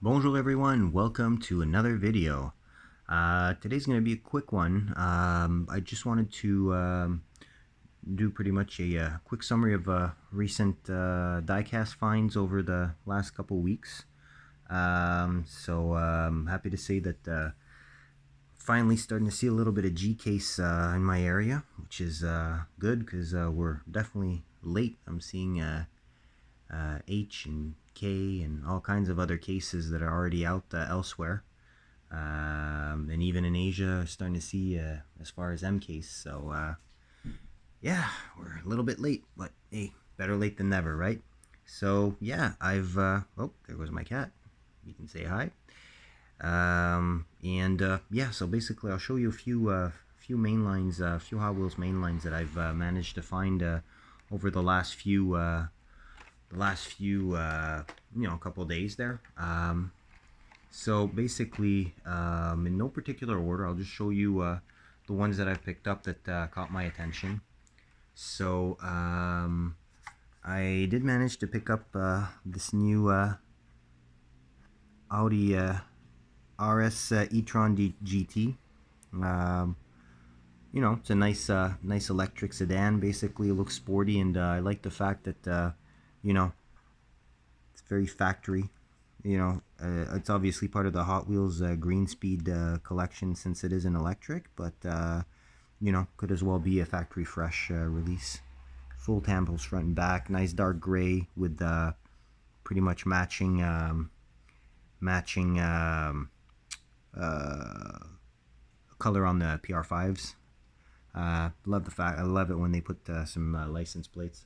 Bonjour everyone, welcome to another video. Today's going to be a quick one. I just wanted to do pretty much a quick summary of recent diecast finds over the last couple weeks. Happy to say that finally starting to see a little bit of G-case in my area, which is good because we're definitely late. I'm seeing H and K and all kinds of other cases that are already out elsewhere, and even in Asia starting to see as far as M case. So yeah, we're a little bit late, but hey, better late than never, right? So yeah, I've oh, there goes my cat. You can say hi. Yeah, so basically I'll show you a few main lines, a few Hot Wheels main lines that I've managed to find over the last few couple of days there. So basically, in no particular order, I'll just show you the ones that I've picked up that caught my attention. So I did manage to pick up this new Audi RS e-tron GT. It's a nice electric sedan. Basically, it looks sporty, and I like the fact that it's very factory. It's obviously part of the Hot Wheels Green Speed collection since it is an electric, but could as well be a factory fresh release. Full tampos front and back, nice dark gray with pretty much matching color on the PR5s. Love the fact. I love it when they put some license plates.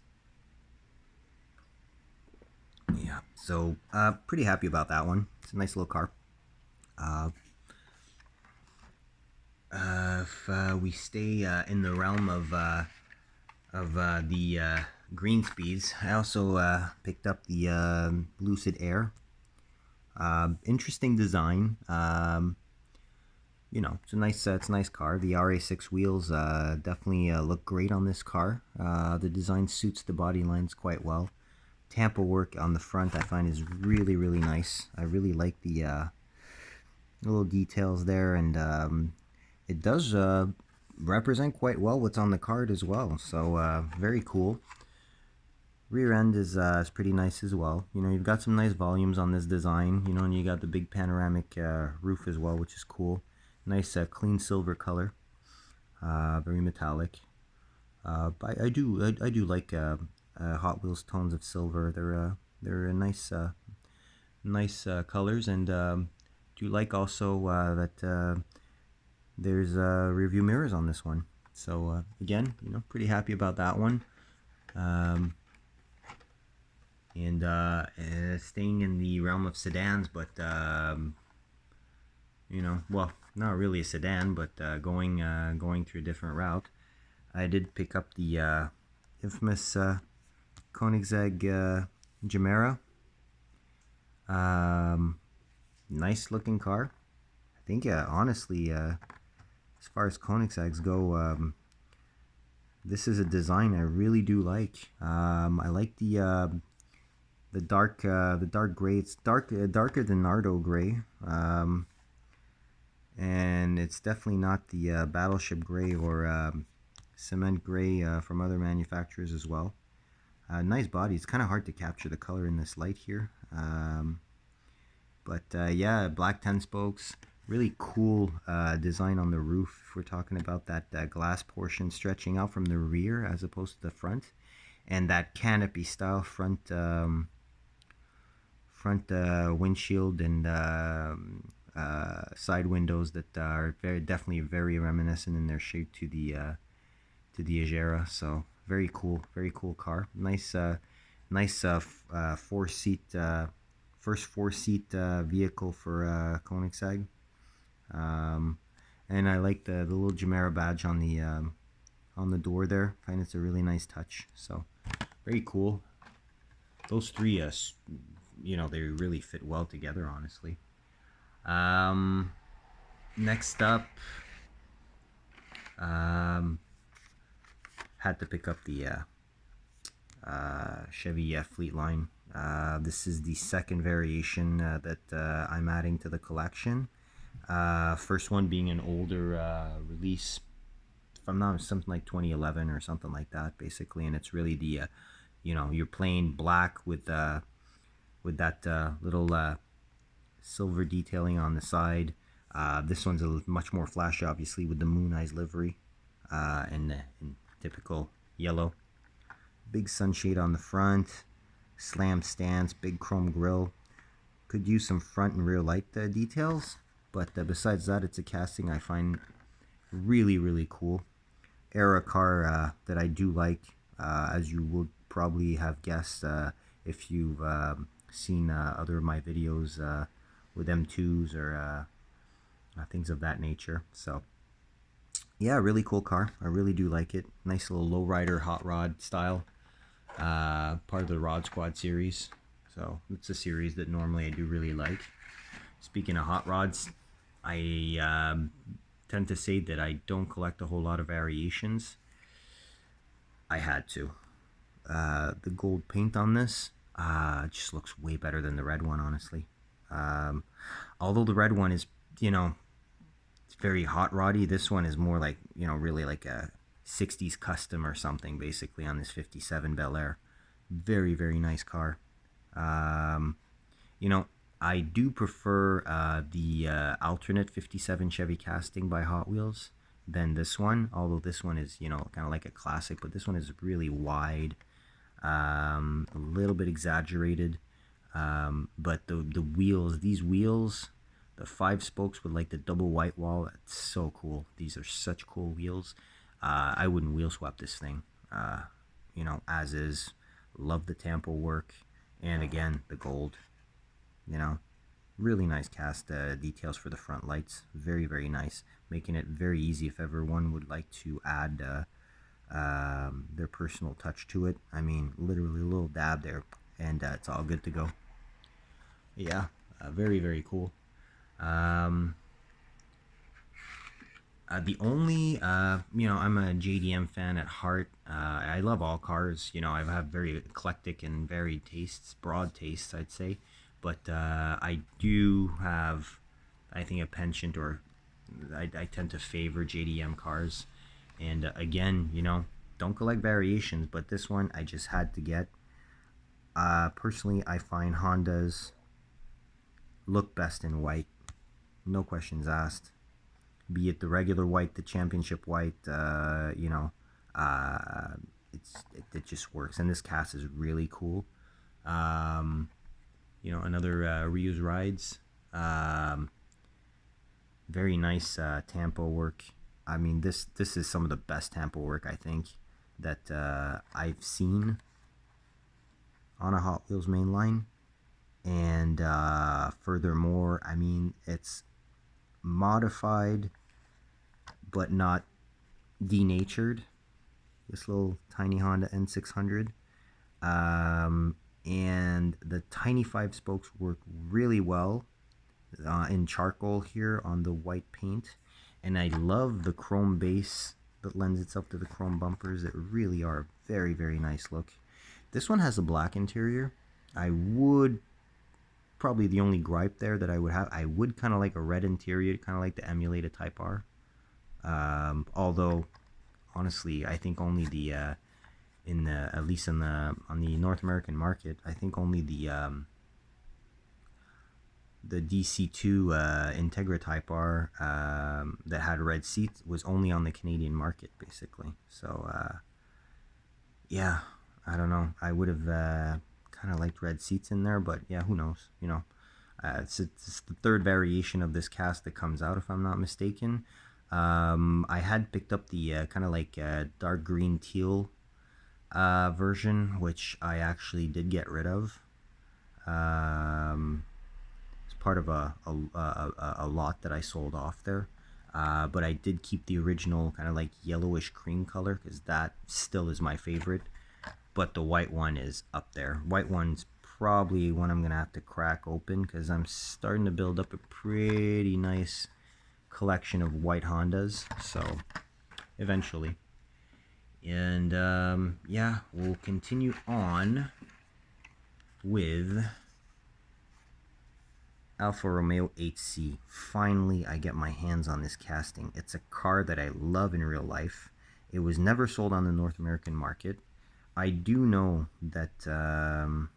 Yeah, so pretty happy about that one. It's a nice little car. If we stay in the realm of the green speeds, I also picked up the Lucid Air. Interesting design. It's a nice car. The RA6 wheels definitely look great on this car. The design suits the body lines quite well. Tampo work on the front I find is really nice. I really like the little details there, and it does represent quite well what's on the card as well. So very cool. Rear end is pretty nice as well. You've got some nice volumes on this design. And you got the big panoramic roof as well, which is cool. Nice clean silver color, very metallic. But I do like Hot Wheels tones of silver. They're nice colors, and do like also that there's rear view mirrors on this one. So again, pretty happy about that one. Staying in the realm of sedans, but well, not really a sedan, but going through a different route. I did pick up the infamous Koenigsegg Gemera. Nice looking car. I think honestly, as far as Koenigsegg's go, this is a design I really do like. I like the dark gray. It's darker than Nardo gray. And it's definitely not the battleship gray or cement gray from other manufacturers as well. Nice body. It's kind of hard to capture the color in this light here, but yeah, black 10 spokes. Really cool design on the roof. If we're talking about that glass portion stretching out from the rear as opposed to the front, and that canopy style front windshield and side windows that are definitely very reminiscent in their shape to the Agera. So very cool car. Nice first four-seat vehicle for Koenigsegg. And I like the little Gemera badge on the door there. I find it's a really nice touch. So very cool. Those three they really fit well together, honestly. Next up, had to pick up the Chevy Fleetline This is the second variation that I'm adding to the collection. First one being an older release, if I'm not, something like 2011 or something like that, basically. And it's really the, you're plain black with that little silver detailing on the side. This one's much more flashy, obviously, with the Moon Eyes livery and in typical yellow. Big sunshade on the front, slam stance, big chrome grille. Could use some front and rear light details, but besides that, it's a casting I find really, really cool. Era car that I do like, as you would probably have guessed if you've seen other of my videos with M2s or things of that nature. So yeah, really cool car. I really do like it. Nice little lowrider hot rod style. Part of the Rod Squad series. So it's a series that normally I do really like. Speaking of hot rods, I tend to say that I don't collect a whole lot of variations. I had to. The gold paint on this just looks way better than the red one, honestly. Although the red one is, it's very hot roddy, this one is more like, really like a 60s custom or something, basically, on this 57 Bel Air. Very, very nice car. I do prefer the alternate 57 Chevy casting by Hot Wheels than this one, although this one is, kind of like a classic, but this one is really wide, a little bit exaggerated, but the wheels, these wheels, the 5 spokes with like the double white wall, it's so cool. These are such cool wheels. I wouldn't wheel swap this thing, as is. Love the tampo work, and again, the gold, really nice cast details for the front lights. Very, very nice, making it very easy if everyone would like to add their personal touch to it. I mean, literally a little dab there, and it's all good to go. Yeah, very, very cool. The only, I'm a JDM fan at heart. I love all cars. I have very eclectic and varied tastes, broad tastes, I'd say. But I do have, I think, a penchant, or I tend to favor JDM cars. And again, don't collect variations, but this one I just had to get. Personally, I find Hondas look best in white. No questions asked. Be it the regular white, the championship white, it just works. And this cast is really cool. Another reuse rides. Very nice tampo work. I mean, this is some of the best tampo work, I think, that I've seen on a Hot Wheels mainline. And furthermore, I mean, it's modified but not denatured. This little tiny Honda N600. And the tiny 5 spokes work really well in charcoal here on the white paint. And I love the chrome base that lends itself to the chrome bumpers. That really are very, very nice look. This one has a black interior. I would, probably the only gripe there that I would have, I would kind of like a red interior, kind of like the emulated Type R. Although, honestly, I think only the at least on the North American market, I think only the DC2 Integra Type R that had red seats was only on the Canadian market, basically. So yeah, I don't know. I would have kind of liked red seats in there, but yeah, who knows? It's the third variation of this cast that comes out, if I'm not mistaken. I had picked up the kind of like dark green teal version, which I actually did get rid of. It's part of a lot that I sold off there. But I did keep the original kind of like yellowish cream color, because that still is my favorite. But the white one is up there. White one's probably one I'm gonna have to crack open, because I'm starting to build up a pretty nice collection of white Hondas. So eventually. And yeah, we'll continue on with Alfa Romeo Hc. Finally, I get my hands on this casting. It's a car that I love in real life. It was never sold on the North American market. I do know that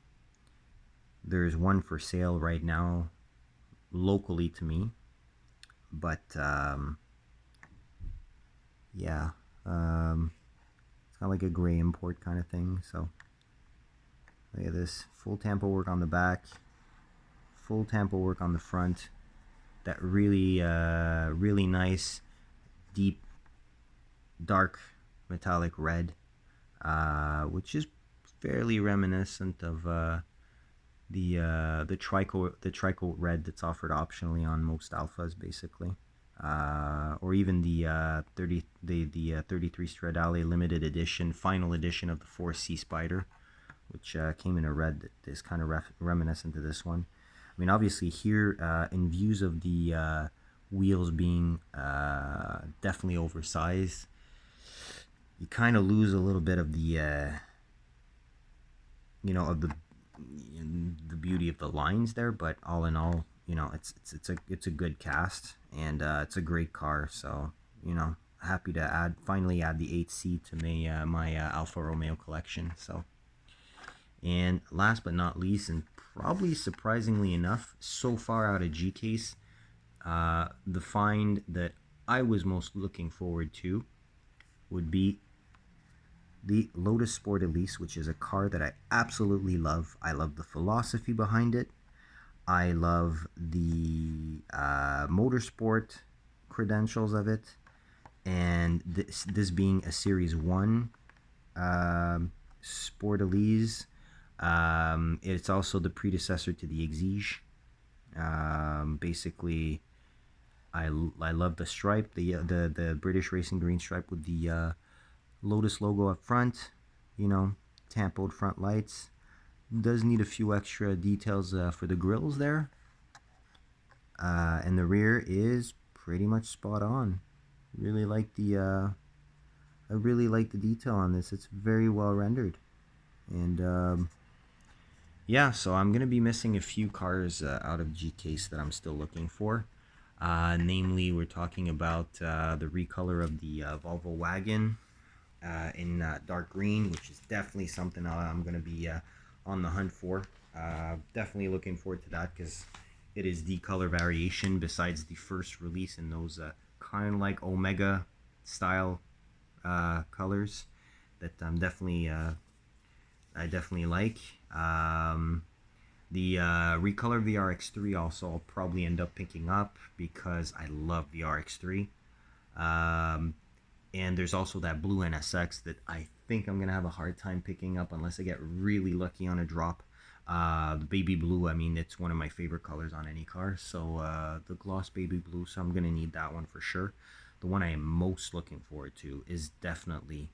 there's one for sale right now locally to me, but yeah, it's kind of like a gray import kind of thing. So look at this, full tampo work on the back, full tampo work on the front. That really really nice deep dark metallic red, which is fairly reminiscent of the tricoat red that's offered optionally on most Alphas, basically, or even the 33 Stradale limited edition, final edition of the 4C Spider, which came in a red that is kind of reminiscent to this one. I mean, obviously here, in views of the wheels being definitely oversized, you kind of lose a little bit of the of the beauty of the lines there. But all in all, it's a good cast, and it's a great car. So happy to finally add the 8C to my Alfa Romeo collection. So, and last but not least, and probably surprisingly enough, so far out of G Case, the find that I was most looking forward to would be the Lotus Sport Elise, which is a car that I absolutely love. I love the philosophy behind it. I love the motorsport credentials of it, and this being a Series 1 Sport Elise. It's also the predecessor to the Exige. Basically, I love the stripe, the British Racing Green stripe with the Lotus logo up front, tampoed front lights. Does need a few extra details for the grills there. And the rear is pretty much spot on. Really like I really like the detail on this. It's very well rendered. And yeah, so I'm going to be missing a few cars out of G-Case that I'm still looking for. Namely, we're talking about the recolor of the Volvo wagon in dark green, which is definitely something I'm going to be on the hunt for. Definitely looking forward to that, because it is the color variation besides the first release in those kind of like Omega style colors that I definitely like. The recolor of the RX-3 also I'll probably end up picking up, because I love the RX-3. And there's also that blue NSX that I think I'm going to have a hard time picking up unless I get really lucky on a drop. The baby blue, I mean, it's one of my favorite colors on any car. So the gloss baby blue, so I'm going to need that one for sure. The one I am most looking forward to is definitely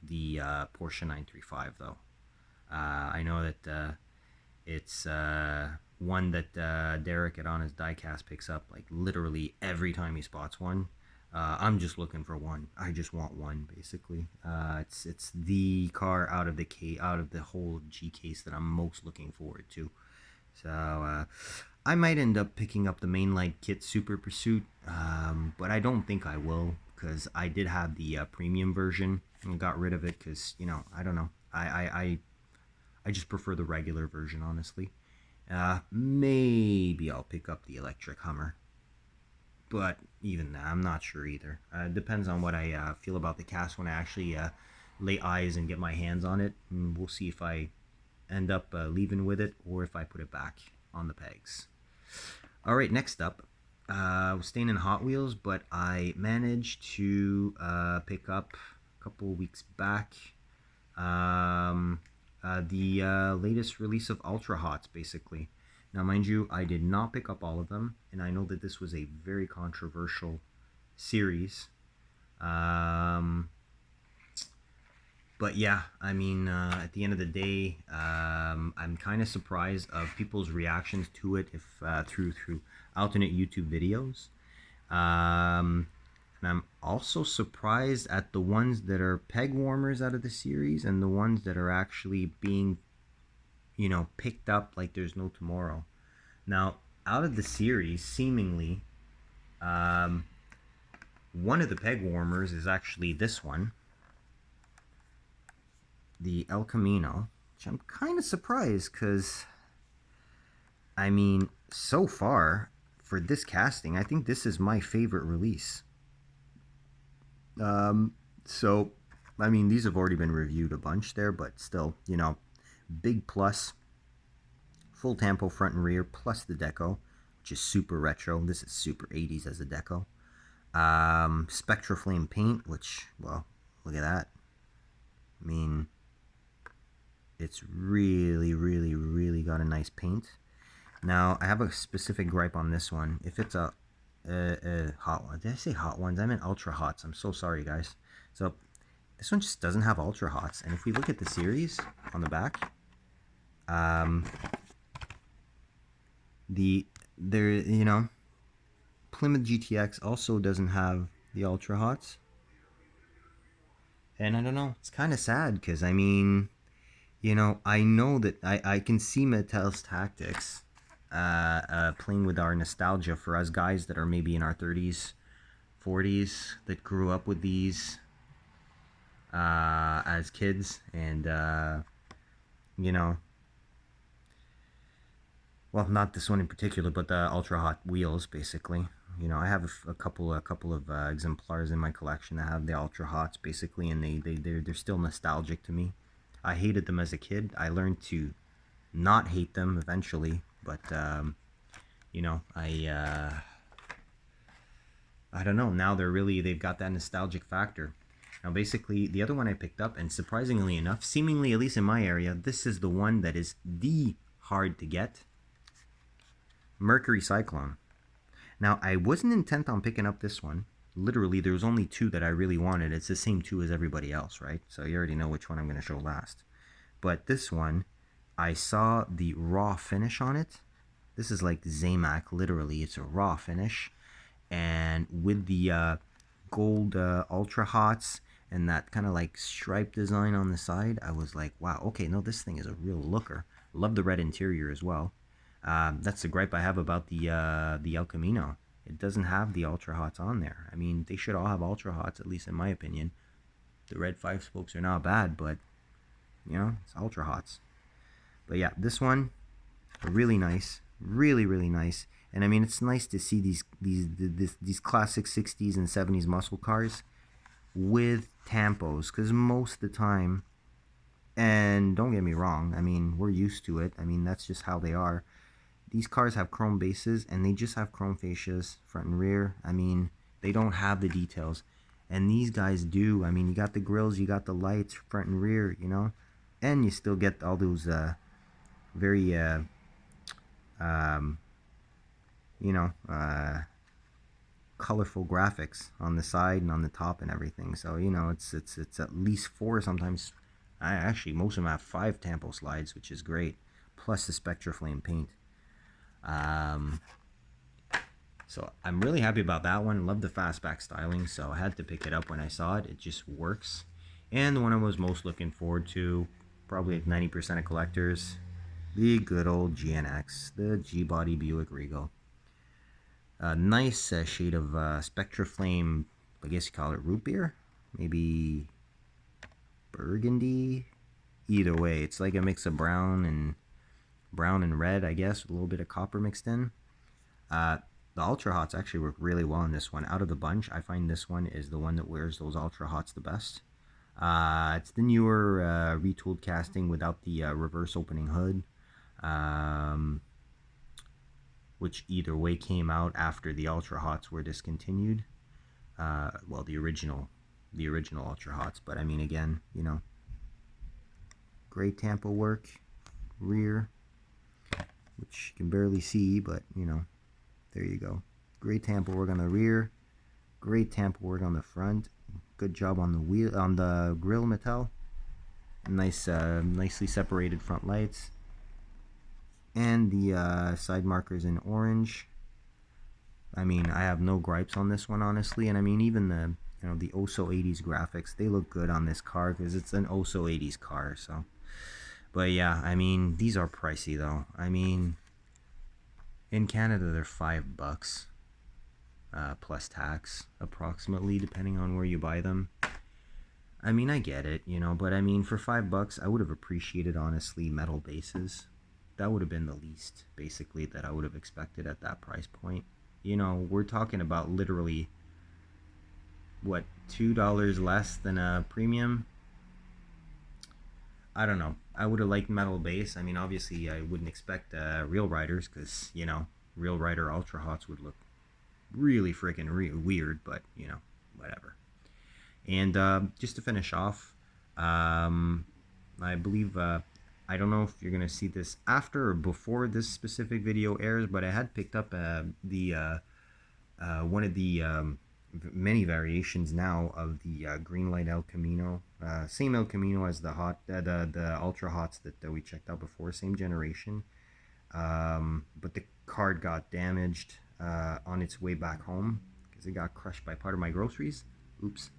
the Porsche 935, though. I know that it's one that Derek at On His Diecast picks up like literally every time he spots one. I'm just looking for one. I just want one, basically. It's the car out of the whole G Case that I'm most looking forward to. So I might end up picking up the Mainline Kit Super Pursuit, but I don't think I will, because I did have the premium version and got rid of it because I don't know. I just prefer the regular version, honestly. Maybe I'll pick up the electric Hummer. But even that, I'm not sure either. Depends on what I feel about the cast when I actually lay eyes and get my hands on it. And we'll see if I end up leaving with it or if I put it back on the pegs. All right, next up, I was staying in Hot Wheels, but I managed to pick up a couple of weeks back the latest release of Ultra Hots, basically. Now, mind you, I did not pick up all of them, and I know that this was a very controversial series. But yeah, I mean, at the end of the day, I'm kind of surprised of people's reactions to it if through alternate YouTube videos. And I'm also surprised at the ones that are peg warmers out of the series and the ones that are actually being you know, picked up like there's no tomorrow. Now, out of the series, seemingly, um, one of the peg warmers is actually this one, the El Camino, which I'm kind of surprised because, I mean, so far for this casting, I think this is my favorite release. So, I mean, these have already been reviewed a bunch there, but still, you know, big plus. Full tampo front and rear, plus the deco, which is super retro. This is super 80s as a deco. Spectra Flame paint, which, well, look at that. I mean, it's really, really, really got a nice paint. Now, I have a specific gripe on this one. If it's a hot one, did I say hot ones? I meant ultra hots. I'm so sorry, guys. So, this one just doesn't have ultra hots. And if we look at the series on the back, you know, Plymouth GTX also doesn't have the ultra hots. And I don't know, it's kind of sad because, I mean, you know, I know that I can see Mattel's tactics playing with our nostalgia for us guys that are maybe in our 30s, 40s, that grew up with these as kids. And, you know, well, not this one in particular, but the ultra hot wheels, basically. You know, I have a couple of exemplars in my collection that have the ultra hots, basically, and they're still nostalgic to me. I hated them as a kid. I learned to not hate them eventually, but you know, I don't know. Now they've got that nostalgic factor. Now, basically, the other one I picked up, and surprisingly enough, seemingly at least in my area, this is the one that is the hard to get. Mercury Cyclone. Now, I wasn't intent on picking up this one. Literally, there was only two that I really wanted. It's the same two as everybody else, right? So you already know which one I'm going to show last. But this one, I saw the raw finish on it. This is like Zamac, literally. It's a raw finish. And with the gold ultra hots and that kind of like stripe design on the side, I was like, wow, okay, no, this thing is a real looker. Love the red interior as well. That's the gripe I have about the El Camino. It doesn't have the ultra hots on there. I mean, they should all have ultra hots, at least in my opinion. The red 5-spokes are not bad, but you know, it's ultra hots. But yeah, this one, really nice, really, really nice. And I mean, it's nice to see these classic 60s and 70s muscle cars with tampos, because most of the time, and don't get me wrong, I mean, we're used to it. I mean, that's just how they are. These cars have chrome bases and they just have chrome fascias front and rear. I mean, they don't have the details. And these guys do. I mean, you got the grills, you got the lights front and rear, you know. And you still get all those very, you know, colorful graphics on the side and on the top and everything. So, you know, it's at least 4, sometimes. Actually, most of them have 5 tampo slides, which is great. Plus the Spectra Flame paint. So I'm really happy about that one. Love the fastback styling, so I had to pick it up when I saw it. It just works. And the one I was most looking forward to, probably like 90% of collectors, the good old GNX, the G-body Buick Regal. A nice shade of Spectra Flame, I guess you call it root beer, maybe burgundy. Either way, it's like a mix of brown and red, I guess, with a little bit of copper mixed in. The ultra hots actually work really well in this one. Out of the bunch, I find this one is the one that wears those ultra hots the best. It's the newer retooled casting without the reverse opening hood, which either way came out after the ultra hots were discontinued. Well, the original ultra hots, but I mean, again, you know, great tampo work, rear, which you can barely see, but you know, there you go. Great tampo work on the rear, great tampo work on the front. Good job on the wheel, on the grill Mattel. Nice, nicely separated front lights, and the side markers in orange. I mean, I have no gripes on this one, honestly. And I mean, even the, you know, the Oso 80s graphics, they look good on this car because it's an Oso 80s car. So But yeah, I mean, these are pricey though. I mean, in Canada they're $5 plus tax approximately, depending on where you buy them. I mean, I get it, you know, but I mean, for $5, I would have appreciated, honestly, metal bases. That would have been the least, basically, that I would have expected at that price point. You know, we're talking about literally, what, $2 less than a premium? I don't know. I would have liked metal base. I mean, obviously, I wouldn't expect real riders because, you know, real rider Ultra Hots would look really freaking weird, but, you know, whatever. And just to finish off, I believe, I don't know if you're going to see this after or before this specific video airs, but I had picked up one of the many variations now of the Greenlight El Camino. Same El Camino as the Ultra Hots that we checked out before, same generation. But the card got damaged on its way back home because it got crushed by part of my groceries. Oops.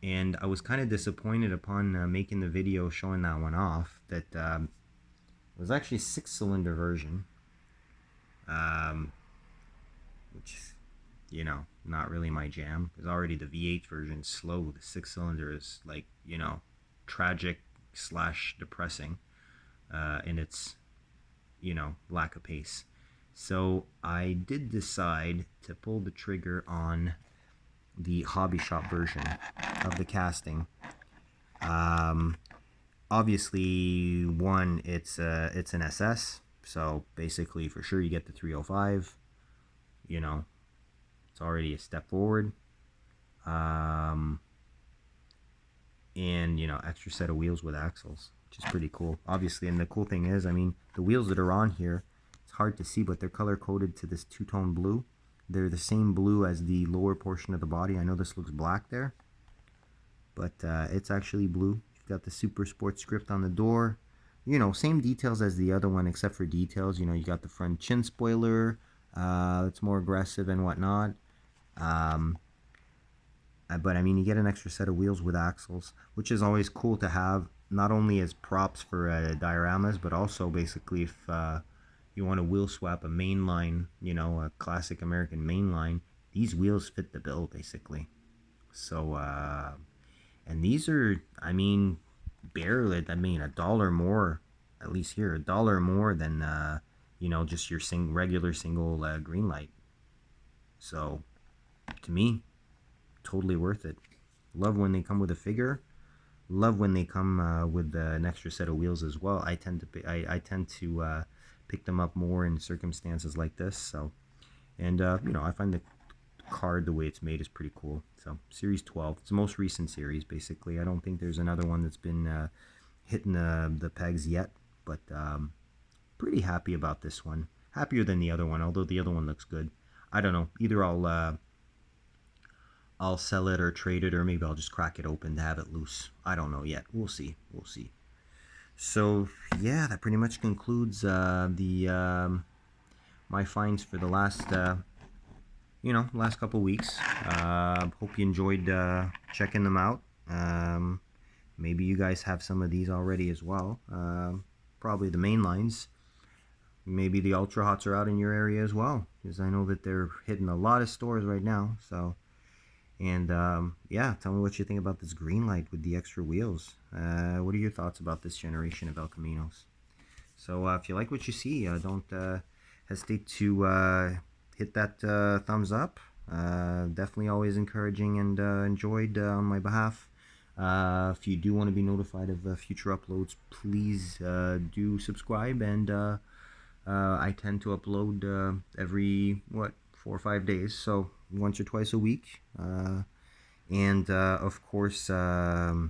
And I was kind of disappointed upon making the video showing that one off that it was actually a 6-cylinder version, which, you know, not really my jam because already the V8 version is slow. The 6-cylinder is, like, you know, tragic / depressing in its, you know, lack of pace. So I did decide to pull the trigger on the Hobby Shop version of the casting. Obviously, one, it's an SS, so basically for sure you get the 305. You know, it's already a step forward. And, you know, extra set of wheels with axles, which is pretty cool, obviously. And the cool thing is, I mean, the wheels that are on here, it's hard to see, but they're color coded to this two-tone blue. They're the same blue as the lower portion of the body. I know this looks black there, but it's actually blue. You've got the Super Sport script on the door. You know, same details as the other one, except for details. You know, you got the front chin spoiler. It's more aggressive and whatnot. But I mean, you get an extra set of wheels with axles, which is always cool to have, not only as props for dioramas, but also basically if you want to wheel swap a mainline, you know, a classic American mainline, these wheels fit the bill, basically. So, and these are, I mean, barely, I mean, $1 more, at least here, $1 more than, you know, just your regular single Greenlight. So, to me, totally worth it. Love when they come with a figure. Love when they come with an extra set of wheels as well. I tend to pick them up more in circumstances like this. So, and you know, I find the card, the way it's made, is pretty cool. So, Series 12, it's the most recent series, basically. I don't think there's another one that's been hitting the pegs yet, but pretty happy about this one. Happier than the other one, although the other one looks good. I don't know. Either I'll sell it or trade it, or maybe I'll just crack it open to have it loose. I don't know yet. We'll see. We'll see. So yeah, that pretty much concludes my finds for the last last couple weeks. Hope you enjoyed checking them out. Maybe you guys have some of these already as well. Probably the main lines. Maybe the Ultra Hots are out in your area as well, because I know that they're hitting a lot of stores right now. So. And yeah, tell me what you think about this Greenlight with the extra wheels. What are your thoughts about this generation of El Caminos? So if you like what you see, don't hesitate to hit that thumbs up. Definitely always encouraging and enjoyed on my behalf. If you do want to be notified of future uploads, please do subscribe. And I tend to upload every, 4 or 5 days, so once or twice a week. And of course, feel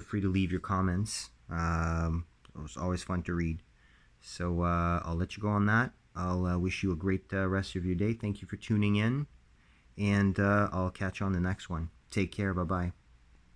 free to leave your comments. It's always fun to read. So I'll let you go on that. I'll wish you a great rest of your day. Thank you for tuning in, and I'll catch you on the next one. Take care. Bye-bye.